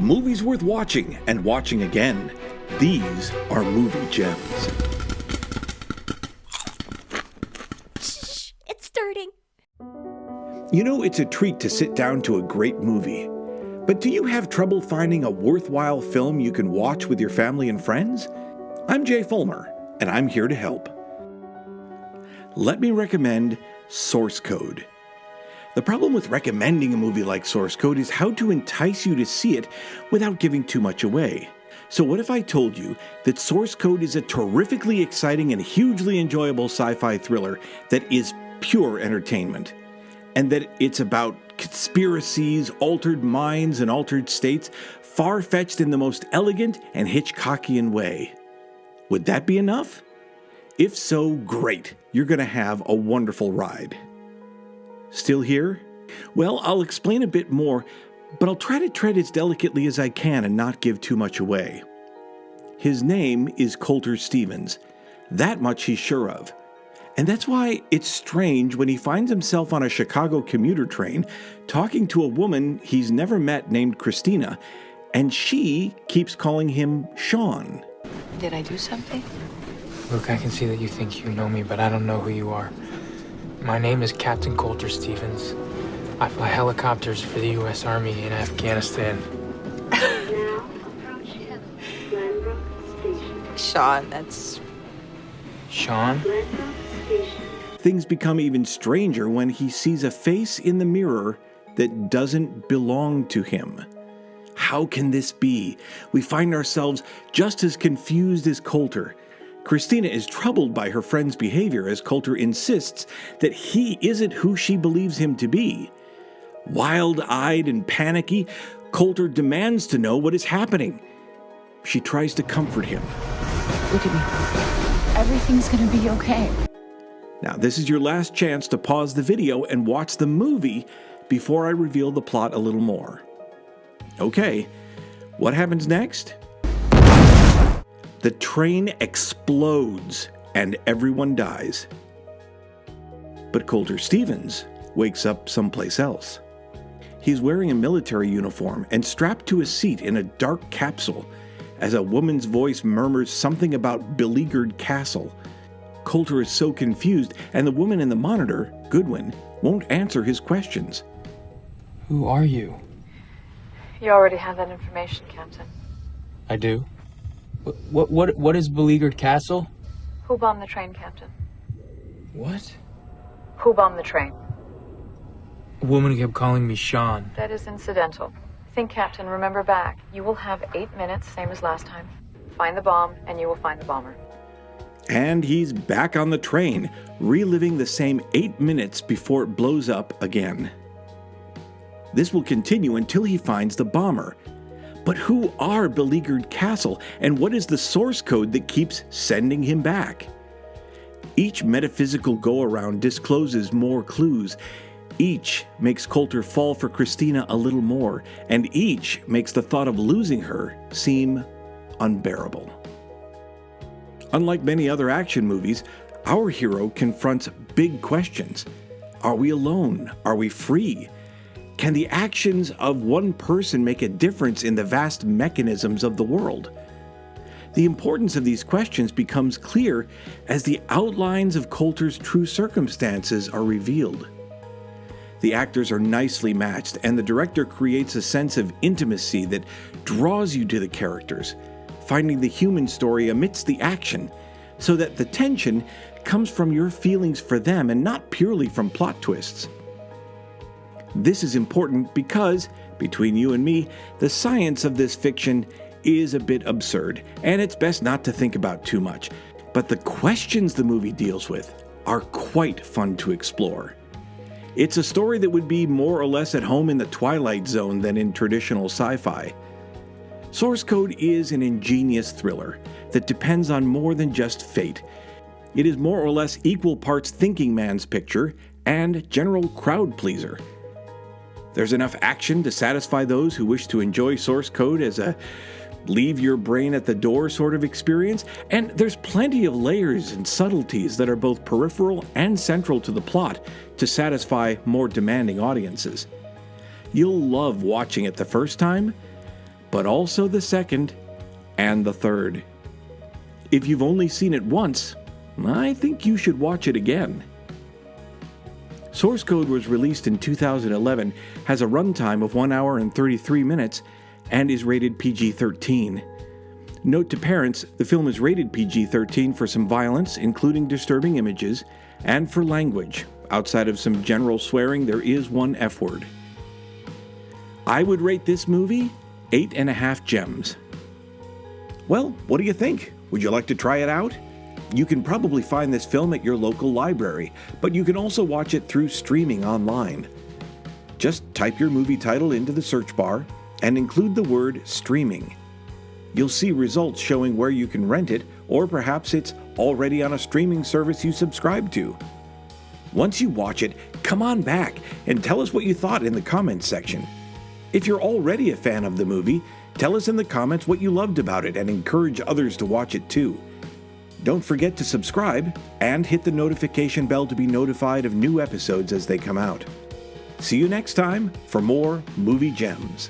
Movies worth watching and watching again. These are movie gems. Shh, it's starting. You know, it's a treat to sit down to a great movie. But do you have trouble finding a worthwhile film you can watch with your family and friends? I'm Jay Fulmer, and I'm here to help. Let me recommend Source Code. The problem with recommending a movie like Source Code is how to entice you to see it without giving too much away. So what if I told you that Source Code is a terrifically exciting and hugely enjoyable sci-fi thriller that is pure entertainment, and that it's about conspiracies, altered minds, and altered states, far-fetched in the most elegant and Hitchcockian way? Would that be enough? If so, great. You're going to have a wonderful ride. Still here? Well, I'll explain a bit more, but I'll try to tread as delicately as I can and not give too much away. His name is Colter Stevens. That much he's sure of. And that's why it's strange when he finds himself on a Chicago commuter train talking to a woman he's never met named Christina, and she keeps calling him Sean. Did I do something? Look, I can see that you think you know me, but I don't know who you are. My name is Captain Colter Stevens. I fly helicopters for the U.S. Army in Afghanistan. Sean, that's... Sean? Things become even stranger when he sees a face in the mirror that doesn't belong to him. How can this be? We find ourselves just as confused as Colter. Christina is troubled by her friend's behavior as Colter insists that he isn't who she believes him to be. Wild-eyed and panicky, Colter demands to know what is happening. She tries to comfort him. Look at me. Everything's gonna be okay. Now, this is your last chance to pause the video and watch the movie before I reveal the plot a little more. Okay, what happens next? The train explodes and everyone dies. But Colter Stevens wakes up someplace else. He's wearing a military uniform and strapped to a seat in a dark capsule as a woman's voice murmurs something about beleaguered castle. Colter is so confused, and the woman in the monitor, Goodwin, won't answer his questions. Who are you? You already have that information, Captain. I do? What is beleaguered castle? Who bombed the train, Captain? What? Who bombed the train? A woman kept calling me Sean. That is incidental. Think, Captain, remember back. You will have 8 minutes, same as last time. Find the bomb, and you will find the bomber. And he's back on the train, reliving the same 8 minutes before it blows up again. This will continue until he finds the bomber. But who are Beleaguered Castle, and what is the source code that keeps sending him back? Each metaphysical go-around discloses more clues. Each makes Colter fall for Christina a little more, and each makes the thought of losing her seem unbearable. Unlike many other action movies, our hero confronts big questions. Are we alone? Are we free? Can the actions of one person make a difference in the vast mechanisms of the world? The importance of these questions becomes clear as the outlines of Colter's true circumstances are revealed. The actors are nicely matched, and the director creates a sense of intimacy that draws you to the characters, finding the human story amidst the action, so that the tension comes from your feelings for them and not purely from plot twists. This is important because, between you and me, the science of this fiction is a bit absurd, and it's best not to think about too much. But the questions the movie deals with are quite fun to explore. It's a story that would be more or less at home in the Twilight Zone than in traditional sci-fi. Source Code is an ingenious thriller that depends on more than just fate. It is more or less equal parts thinking man's picture and general crowd pleaser. There's enough action to satisfy those who wish to enjoy Source Code as a leave your brain at the door sort of experience, and there's plenty of layers and subtleties that are both peripheral and central to the plot to satisfy more demanding audiences. You'll love watching it the first time, but also the second and the third. If you've only seen it once, I think you should watch it again. Source Code was released in 2011, has a runtime of 1 hour and 33 minutes, and is rated PG-13. Note to parents, the film is rated PG-13 for some violence, including disturbing images, and for language. Outside of some general swearing, there is one F-word. I would rate this movie 8.5 gems. Well, what do you think? Would you like to try it out? You can probably find this film at your local library, but you can also watch it through streaming online. Just type your movie title into the search bar and include the word streaming. You'll see results showing where you can rent it, or perhaps it's already on a streaming service you subscribe to. Once you watch it, come on back and tell us what you thought in the comments section. If you're already a fan of the movie, tell us in the comments what you loved about it and encourage others to watch it too. Don't forget to subscribe and hit the notification bell to be notified of new episodes as they come out. See you next time for more Movie Gems.